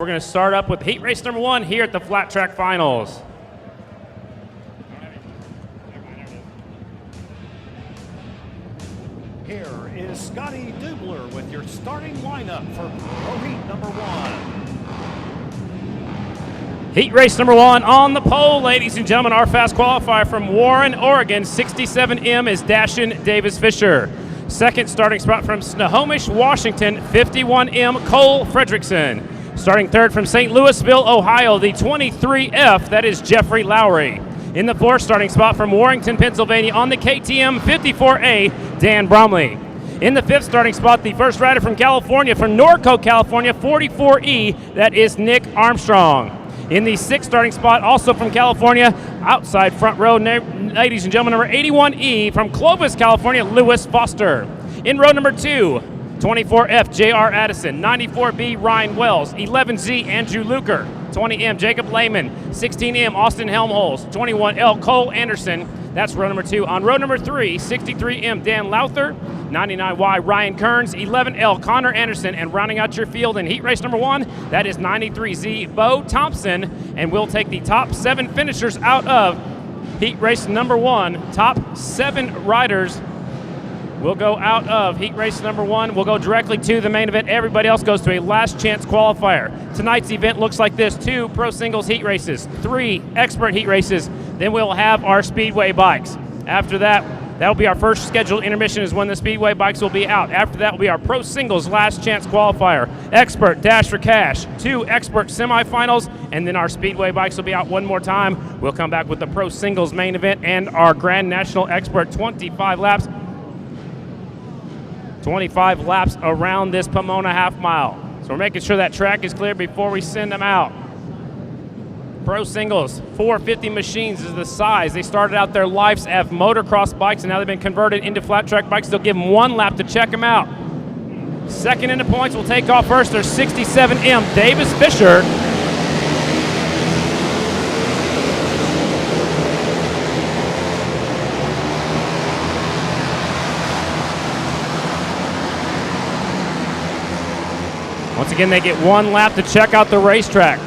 We're going to start up with heat race number 1 here at the Flat Track Finals. Here is Scotty Dubler with your starting lineup for Pro Heat number 1. Heat race number 1 on the pole, ladies and gentlemen. Our fast qualifier from Warren, Oregon, 67M is Dashin Davis Fisher. Second starting spot from Snohomish, Washington, 51M Cole Fredrickson. Starting third from St. Louisville, Ohio, the 23F, that is Jeffrey Lowry. In the fourth starting spot from Warrington, Pennsylvania, on the KTM 54A, Dan Bromley. In the fifth starting spot, the first rider from California, from Norco, California, 44E, that is Nick Armstrong. In the sixth starting spot, also from California, outside front row, ladies and gentlemen, number 81E from Clovis, California, Lewis Foster. In row number 2, 24F, J.R. Addison, 94B, Ryan Wells, 11Z, Andrew Luker, 20M, Jacob Lehman, 16M, Austin Helmholtz, 21L, Cole Anderson. That's row number 2. On row number 3, 63M, Dan Lowther, 99Y, Ryan Kearns, 11L, Connor Anderson, and rounding out your field in heat race number 1, that is 93Z, Bo Thompson, and we'll take the top 7 finishers out of heat race number 1. Top 7 riders will go out of heat race number 1. We'll go directly to the main event. Everybody else goes to a last chance qualifier. Tonight's event looks like this: 2 pro singles heat races, 3 expert heat races. Then we'll have our speedway bikes. After that, that'll be our first scheduled intermission, is when the speedway bikes will be out. After that will be our pro singles last chance qualifier, expert dash for cash, 2 expert semifinals, and then our speedway bikes will be out one more time. We'll come back with the pro singles main event and our Grand National expert 25 laps. 25 laps around this Pomona half mile. So we're making sure that track is clear before we send them out. Pro singles, 450 machines is the size. They started out their lives as motocross bikes, and now they've been converted into flat track bikes. They'll give them 1 lap to check them out. Second in the points will take off first. There's 67M, Davis Fisher. Once again, they get 1 lap to check out the racetrack.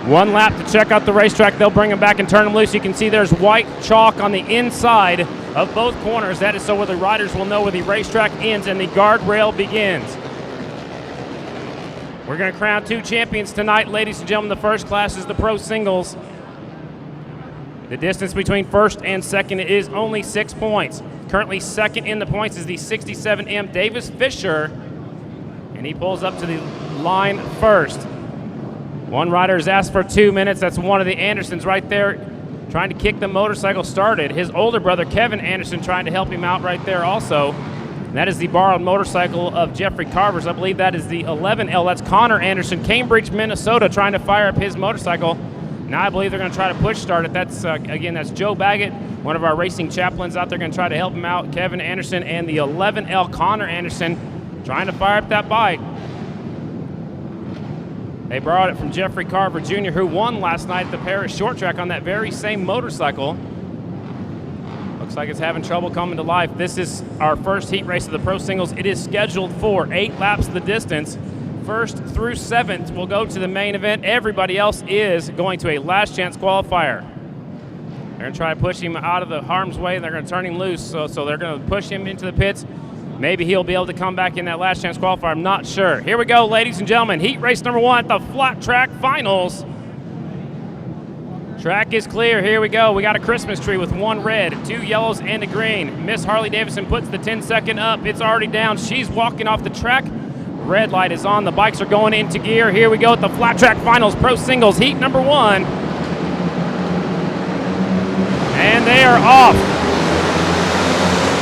1 lap to check out the racetrack. They'll bring them back and turn them loose. You can see there's white chalk on the inside of both corners. That is so where the riders will know where the racetrack ends and the guardrail begins. We're going to crown 2 champions tonight, ladies and gentlemen. The first class is the pro singles. The distance between first and second is only 6 points. Currently second in the points is the 67M Davis Fisher, and he pulls up to the line first. One rider has asked for 2 minutes. That's one of the Andersons right there trying to kick the motorcycle started. His older brother, Kevin Anderson, trying to help him out right there also. And that is the borrowed motorcycle of Jeffrey Carver's. I believe that is the 11L. That's Connor Anderson, Cambridge, Minnesota, trying to fire up his motorcycle. Now I believe they're going to try to push start it. That's, again, that's Joe Baggett, one of our racing chaplains out there, going to try to help him out. Kevin Anderson and the 11L, Connor Anderson, trying to fire up that bike. They borrowed it from Jeffrey Carver Jr., who won last night at the Paris Short Track on that very same motorcycle. Looks like it's having trouble coming to life. This is our first heat race of the pro singles. It is scheduled for 8 laps of the distance. First through 7th will go to the main event. Everybody else is going to a last chance qualifier. They're going to try to push him out of the harm's way. They're going to turn him loose, so they're going to push him into the pits. Maybe he'll be able to come back in that last chance qualifier. I'm not sure. Here we go, ladies and gentlemen. Heat race number 1 at the Flat Track Finals. Track is clear. Here we go. We got a Christmas tree with 1 red, 2 yellows, and a green. Miss Harley Davidson puts the 10-second up. It's already down. She's walking off the track. Red light is on. The bikes are going into gear. Here we go at the Flat Track Finals Pro Singles Heat number 1. And they are off.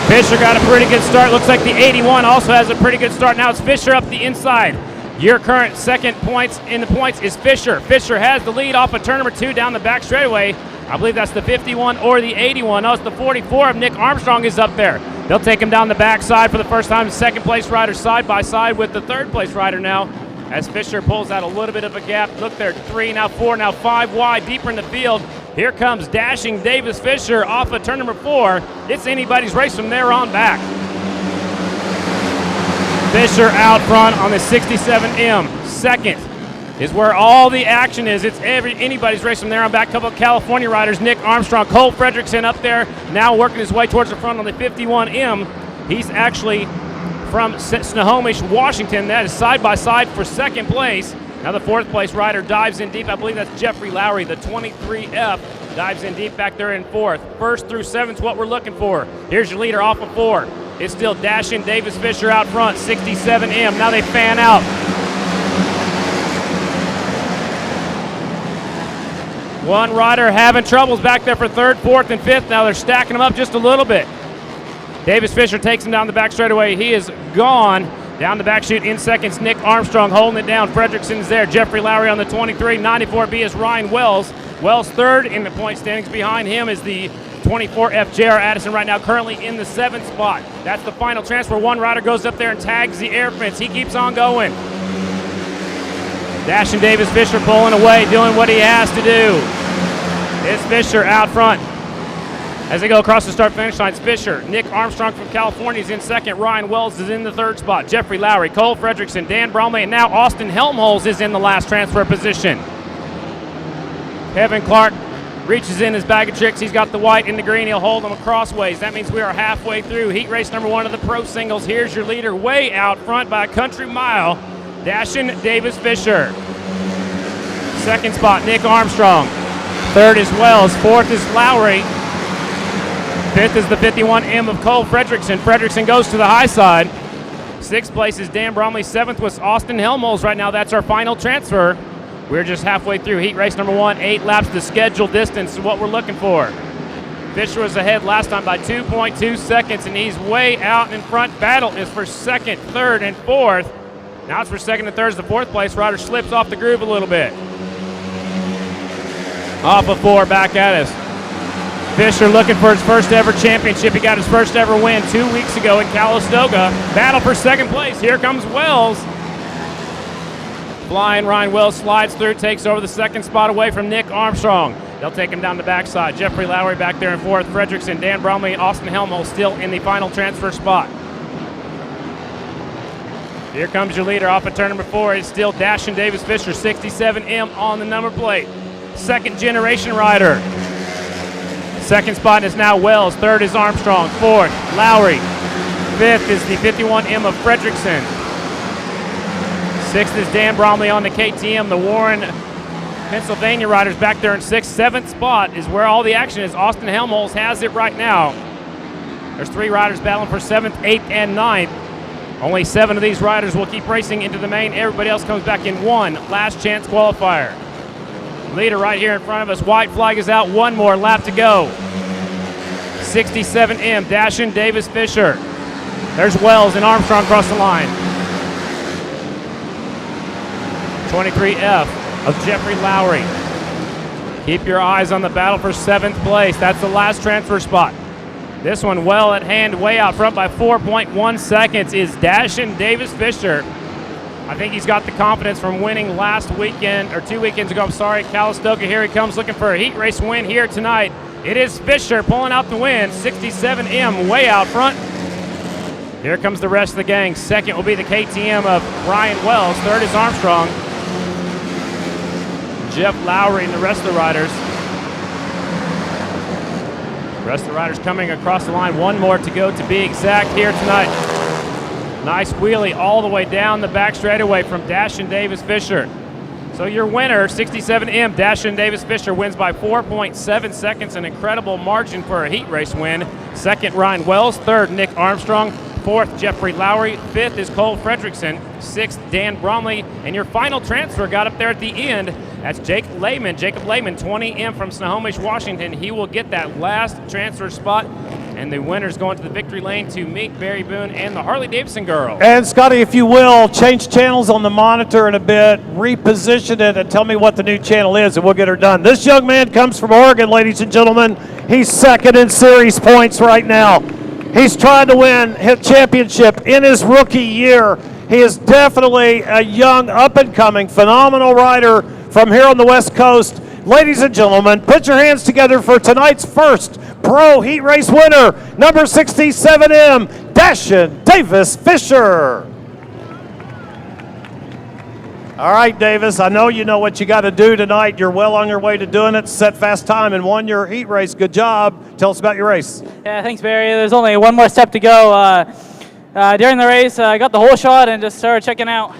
Fisher got a pretty good start. Looks like the 81 also has a pretty good start. Now it's Fisher up the inside. Your current second points in the points is Fisher. Fisher has the lead off of turn number 2 down the back straightaway. I believe that's the 51 or the 81. No, it's the 44 of Nick Armstrong is up there. They'll take him down the backside for the first time. Second place rider side by side with the third place rider now, as Fisher pulls out a little bit of a gap. Look there, 3, now 4, now 5 wide, deeper in the field. Here comes dashing Davis Fisher off of turn number 4. It's anybody's race from there on back. Fisher out front on the 67M. Second is where all the action is. It's anybody's race from there on back. A couple of California riders, Nick Armstrong, Cole Fredrickson up there, now working his way towards the front on the 51M. He's actually from Snohomish, Washington. That is side by side for second place. Now the fourth place rider dives in deep. I believe that's Jeffrey Lowry, the 23F, dives in deep back there in fourth. First through seventh is what we're looking for. Here's your leader off of 4. It's still Dashin Davis Fisher out front, 67M. Now they fan out. One rider having troubles back there for third, fourth, and fifth. Now they're stacking them up just a little bit. Davis Fisher takes him down the back straightaway. He is gone. Down the back chute in seconds, Nick Armstrong holding it down. Fredrickson's there. Jeffrey Lowry on the 23. 94B is Ryan Wells. Wells third in the point standings. Behind him is the 24F J.R. Addison right now, currently in the 7th spot. That's the final transfer. One rider goes up there and tags the air fence. He keeps on going. Dashin Davis Fisher pulling away, doing what he has to do. It's Fisher out front. As they go across the start-finish line, it's Fisher. Nick Armstrong from California is in second. Ryan Wells is in the 3rd spot. Jeffrey Lowry, Cole Fredrickson, Dan Bromley, and now Austin Helmholtz is in the last transfer position. Kevin Clark reaches in his bag of tricks. He's got the white and the green. He'll hold them crossways. That means we are halfway through heat race number 1 of the Pro Singles. Here's your leader way out front by a country mile, Dashin Davis Fisher. 2nd spot, Nick Armstrong. 3rd is Wells. 4th is Lowry. 5th is the 51M of Cole Fredrickson. Fredrickson goes to the high side. 6th place is Dan Bromley. 7th was Austin Helmholtz. Right now, that's our final transfer. We're just halfway through heat race number 1. 8 laps, the scheduled distance is what we're looking for. Fisher was ahead last time by 2.2 seconds, and he's way out in front. Battle is for 2nd, 3rd, and 4th. Now it's for 2nd and 3rd as the 4th place rider slips off the groove a little bit. Off of 4, back at us. Fisher looking for his first ever championship. He got his first ever win 2 weeks ago in Calistoga. Battle for 2nd place. Here comes Wells. Flying Ryan Wells slides through, takes over the 2nd spot away from Nick Armstrong. They'll take him down the backside. Jeffrey Lowry back there in 4th. Fredrickson, Dan Bromley, Austin Helmholtz still in the final transfer spot. Here comes your leader off of turn number 4. It's still Dashin Davis Fisher, 67M on the number plate. 2nd generation rider. 2nd spot is now Wells. 3rd is Armstrong. 4th, Lowry. 5th is the 51M of Fredrickson. 6th is Dan Bromley on the KTM. The Warren, Pennsylvania riders back there in 6th. 7th spot is where all the action is. Austin Helmholtz has it right now. There's 3 riders battling for 7th, 8th, and 9th. Only 7 of these riders will keep racing into the main. Everybody else comes back in one last chance qualifier. Leader right here in front of us. White flag is out. 1 more lap to go. 67M, Dashin Davis Fisher. There's Wells and Armstrong across the line. 23F of Jeffrey Lowry. Keep your eyes on the battle for 7th place. That's the last transfer spot. This one well at hand, way out front by 4.1 seconds is Dashin Davis Fisher. I think he's got the confidence from winning last weekend, or 2 weekends ago, I'm sorry, Calistoga. Here he comes looking for a heat race win here tonight. It is Fisher pulling out the win, 67M way out front. Here comes the rest of the gang. 2nd will be the KTM of Ryan Wells. 3rd is Armstrong. Jeff Lowry and the rest of the riders. The rest of the riders coming across the line. 1 more to go to be exact here tonight. Nice wheelie all the way down the back straightaway from Dashin Davis Fisher. So your winner, 67M, Dashin Davis Fisher, wins by 4.7 seconds, an incredible margin for a heat race win. 2nd, Ryan Wells. 3rd, Nick Armstrong. 4th, Jeffrey Lowry. 5th is Cole Fredrickson. 6th, Dan Bromley. And your final transfer got up there at the end. That's Jacob Lehman, 20M from Snohomish, Washington. He will get that last transfer spot. And the winner's going to the victory lane to meet Barry Boone and the Harley-Davidson girl. And Scotty, if you will, change channels on the monitor in a bit, reposition it, and tell me what the new channel is, and we'll get her done. This young man comes from Oregon, ladies and gentlemen. He's 2nd in series points right now. He's trying to win his championship in his rookie year. He is definitely a young, up-and-coming, phenomenal rider from here on the West Coast. Ladies and gentlemen, put your hands together for tonight's first Pro Heat Race winner, number 67M, Dashin Davis Fisher. All right, Davis, I know you know what you got to do tonight. You're well on your way to doing it. Set fast time and won your heat race. Good job. Tell us about your race. Yeah, thanks, Barry. There's only one more step to go. During the race, I got the whole shot and just started checking out.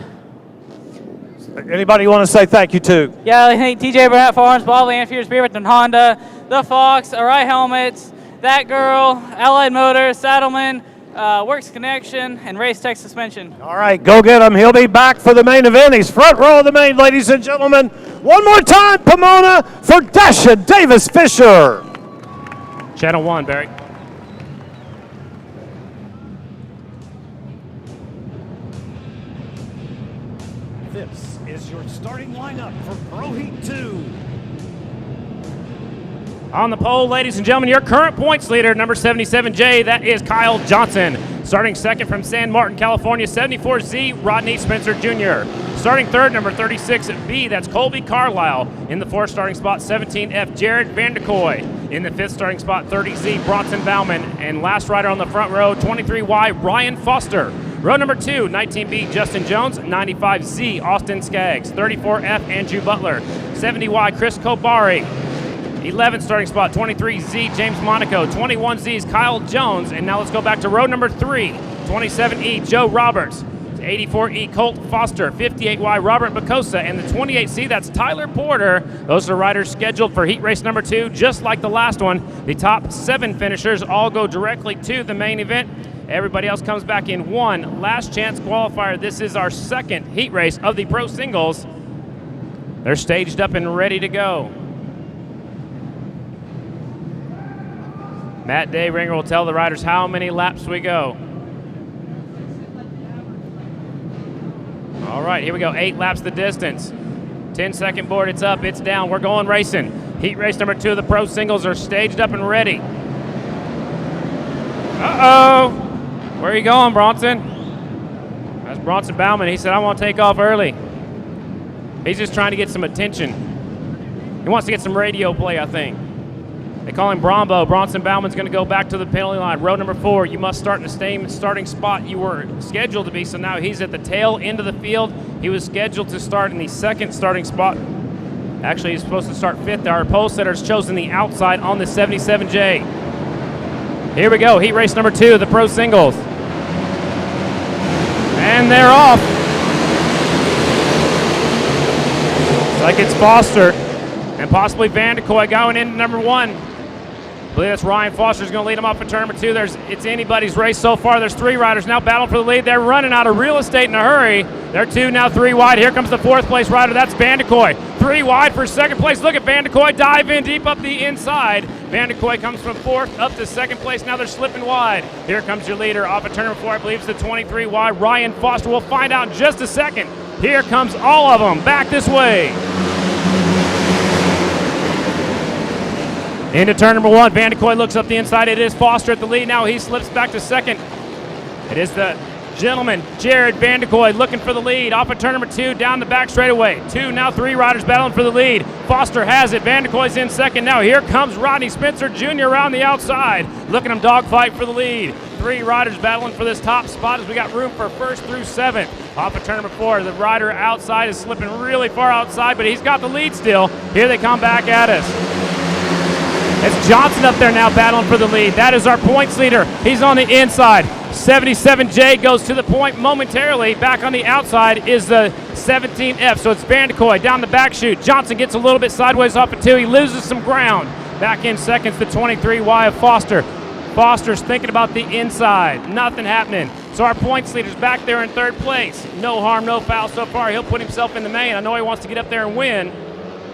Anybody you want to say thank you to? Yeah, I think TJ Burnett Farms, Bob Lanfear, Spearman Honda, The Fox, Arai Helmets, That Girl, Allied Motors, Saddleman, Works Connection, and Race Tech Suspension. All right, go get him. He'll be back for the main event. He's front row of the main, ladies and gentlemen. One more time, Pomona, for Dashin Davis Fisher. Channel 1, Barry. This is your starting lineup for Pro Heat 2. On the pole, ladies and gentlemen, your current points leader, number 77J, that is Kyle Johnson. Starting second from San Martin, California, 74Z, Rodney Spencer Jr. Starting third, number 36B, that's Colby Carlisle. In the fourth starting spot, 17F, Jared Vanderkoy. In the fifth starting spot, 30Z, Bronson Bauman. And last rider on the front row, 23Y, Ryan Foster. Row number 2, 19B, Justin Jones, 95Z, Austin Skaggs, 34F, Andrew Butler, 70Y, Chris Kobari, 11th starting spot, 23Z, James Monaco, 21Z's, Kyle Jones, and now let's go back to row number 3, 27E, Joe Roberts, 84E, Colt Foster, 58Y, Robert Bacosa, and the 28C, that's Tyler Porter. Those are riders scheduled for heat race number 2, just like the last one. The top 7 finishers all go directly to the main event. Everybody else comes back in one last chance qualifier. This is our second heat race of the Pro Singles. They're staged up and ready to go. Matt Dayringer will tell the riders how many laps we go. All right, here we go. 8 laps the distance. 10-second board, it's up, it's down. We're going racing. Heat race number 2 of the Pro Singles are staged up and ready. Uh-oh. Where are you going, Bronson? That's Bronson Bauman. He said, I want to take off early. He's just trying to get some attention. He wants to get some radio play, I think. They call him Brombo. Bronson Bauman's going to go back to the penalty line. Row number 4, you must start in the same starting spot you were scheduled to be, so now he's at the tail end of the field. He was scheduled to start in the second starting spot. Actually, he's supposed to start 5th. Our pole setter's chosen the outside on the 77J. Here we go, heat race number 2, the Pro Singles. And they're off. Looks like it's Foster and possibly Vanderkoy going into number 1. I believe that's Ryan Foster's going to lead them off in turn number 2. It's anybody's race so far. There's 3 riders now battling for the lead. They're running out of real estate in a hurry. They're 2, now 3 wide. Here comes the 4th place rider. That's Vanderkoy. 3 wide for 2nd place. Look at Vanderkoy dive in deep up the inside. Vanderkoy comes from 4th up to 2nd place. Now they're slipping wide. Here comes your leader off of turn number 4. I believe it's the 23 wide. Ryan Foster. We'll find out in just a second. Here comes all of them back this way. Into turn number 1, Vanderkoy looks up the inside. It is Foster at the lead. Now he slips back to 2nd. It is the gentleman, Jared Vanderkoy, looking for the lead. Off of turn number 2, down the back straightaway. 2, now 3 riders battling for the lead. Foster has it. Vanderkoy's in 2nd. Now here comes Rodney Spencer Jr. around the outside. Look at him dogfight for the lead. 3 riders battling for this top spot as we got room for 1st through 7th. Off of turn number 4, the rider outside is slipping really far outside, but he's got the lead still. Here they come back at us. It's Johnson up there now battling for the lead. That is our points leader. He's on the inside. 77J goes to the point momentarily. Back on the outside is the 17F. So it's Vanderkoy down the back chute. Johnson gets a little bit sideways off of 2. He loses some ground. Back in seconds, the 23Y of Foster. Foster's thinking about the inside. Nothing happening. So our points leader's back there in 3rd place. No harm, no foul so far. He'll put himself in the main. I know he wants to get up there and win.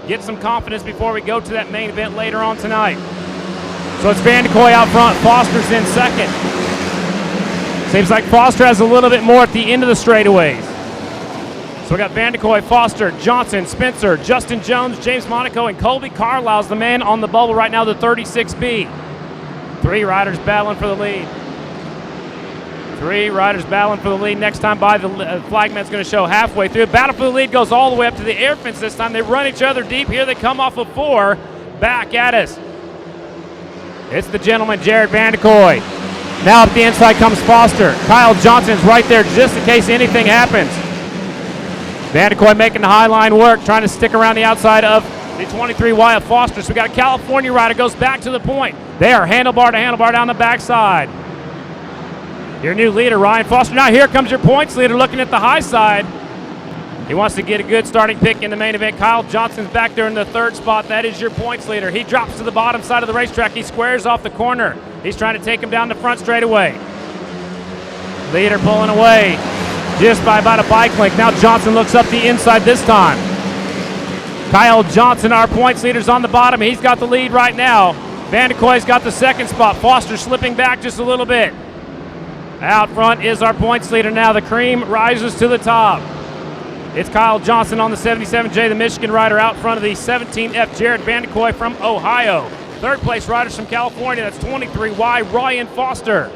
Get some confidence before we go to that main event later on tonight. So it's Vanderkoy out front. Foster's in 2nd. Seems like Foster has a little bit more at the end of the straightaways. So we got Vanderkoy, Foster, Johnson, Spencer, Justin Jones, James Monaco, and Colby Carlisle's the man on the bubble right now, the 36B. 3 riders battling for the lead. 3 riders battling for the lead. Next time by, the flagman's going to show halfway through. Battle for the lead goes all the way up to the air fence this time. They run each other deep. Here they come off of 4. Back at us. It's the gentleman, Jared Vanderkoy. Now up the inside comes Foster. Kyle Johnson's right there just in case anything happens. Vanderkoy making the high line work, trying to stick around the outside of the 23 Wyatt Foster. So we got a California rider goes back to the point. They are handlebar to handlebar down the backside. Your new leader, Ryan Foster. Now here comes your points leader looking at the high side. He wants to get a good starting pick in the main event. Kyle Johnson's back there in the third spot. That is your points leader. He drops to the bottom side of the racetrack. He squares off the corner. He's trying to take him down the front straightaway. Leader pulling away just by about a bike length. Now Johnson looks up the inside this time. Kyle Johnson, our points leader's on the bottom. He's got the lead right now. Vanderkoy's got the second spot. Foster slipping back just a little bit. Out front is our points leader now. The cream rises to the top. It's Kyle Johnson on the 77J, the Michigan rider, out front of the 17F, Jared Vanderkoy from Ohio. Third place riders from California, that's 23Y, Ryan Foster.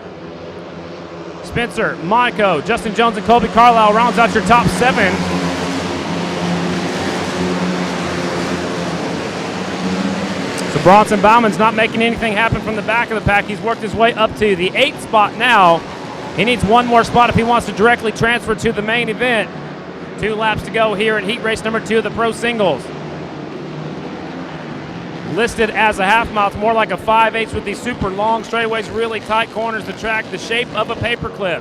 Spencer, Monaco, Justin Jones, and Colby Carlisle rounds out your top 7. So Bronson Bauman's not making anything happen from the back of the pack. He's worked his way up to the 8th spot now. He needs one more spot if he wants to directly transfer to the main event. 2 laps to go here in heat race number 2 of the Pro Singles. Listed as a half mile, it's more like a 5/8 with these super long straightaways, really tight corners, the track, the shape of a paperclip.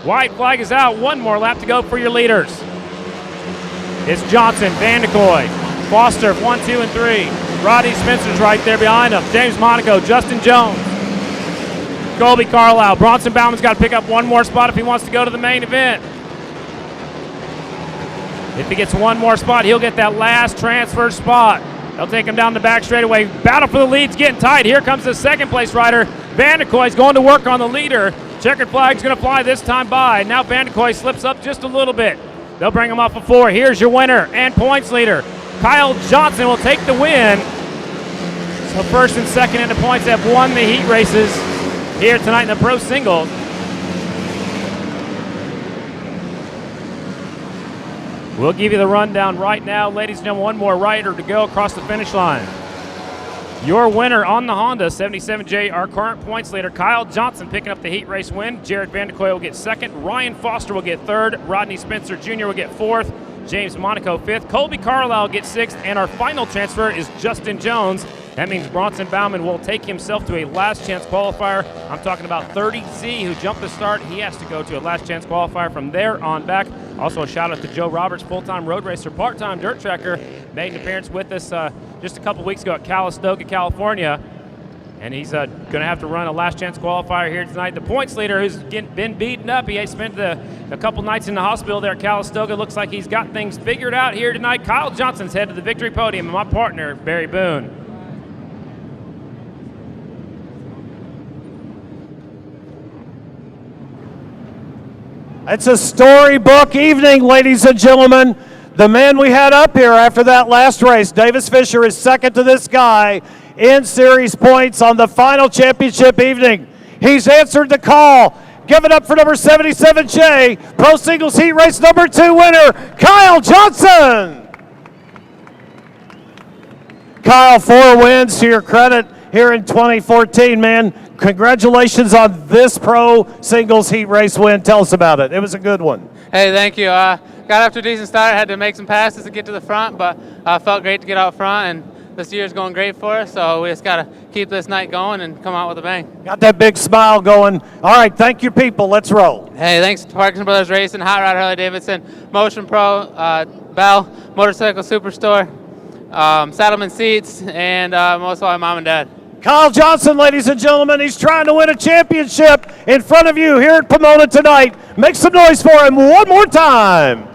White flag is out, 1 more lap to go for your leaders. It's Johnson, Vanderkoy, Foster, 1, 2, and 3. Rodney Spencer's right there behind him. James Monaco, Justin Jones, Colby Carlisle. Bronson Bauman's got to pick up 1 more spot if he wants to go to the main event. If he gets 1 more spot, he'll get that last transfer spot. They'll take him down the back straightaway. Battle for the lead's getting tight. Here comes the second place rider. Vanderkoy's going to work on the leader. Checkered flag's going to fly this time by. Now Vanderkoy slips up just a little bit. They'll bring him off of 4. Here's your winner and points leader. Kyle Johnson will take the win. So first and second in the points have won the heat races here tonight in the Pro Singles. We'll give you the rundown right now. Ladies and gentlemen, 1 more rider to go across the finish line. Your winner on the Honda 77J, our current points leader, Kyle Johnson, picking up the heat race win. Jared Vanderkoy will get 2nd. Ryan Foster will get 3rd. Rodney Spencer Jr. will get 4th. James Monaco 5th. Colby Carlisle gets 6th. And our final transfer is Justin Jones. That means Bronson Bauman will take himself to a last chance qualifier. I'm talking about 30Z, who jumped the start. He has to go to a last chance qualifier from there on back. Also a shout out to Joe Roberts, full-time road racer, part-time dirt tracker. Made an appearance with us just a couple weeks ago at Calistoga, California. And he's going to have to run a last chance qualifier here tonight. The points leader, who's been beaten up, he spent a couple nights in the hospital there at Calistoga. Looks like he's got things figured out here tonight. Kyle Johnson's head to the victory podium, and my partner, Barry Boone. It's a storybook evening, ladies and gentlemen. The man we had up here after that last race, Davis Fisher, is second to this guy in series points on the final championship evening. He's answered the call. Give it up for number 77J, Pro Singles Heat Race number 2 winner, Kyle Johnson. Kyle, 4 wins to your credit here in 2014, man. Congratulations on this Pro Singles Heat Race win. Tell us about it. It was a good one. Hey, thank you. Got off to a decent start. Had to make some passes to get to the front, but felt great to get out front, and this year's going great for us, so we just got to keep this night going and come out with a bang. Got that big smile going. All right, thank you, people. Let's roll. Hey, thanks to Parkinson Brothers Racing, Hot Rod Harley-Davidson, Motion Pro, Bell, Motorcycle Superstore, Saddleman Seats, and most of all, my mom and dad. Kyle Johnson, ladies and gentlemen, he's trying to win a championship in front of you here at Pomona tonight. Make some noise for him one more time.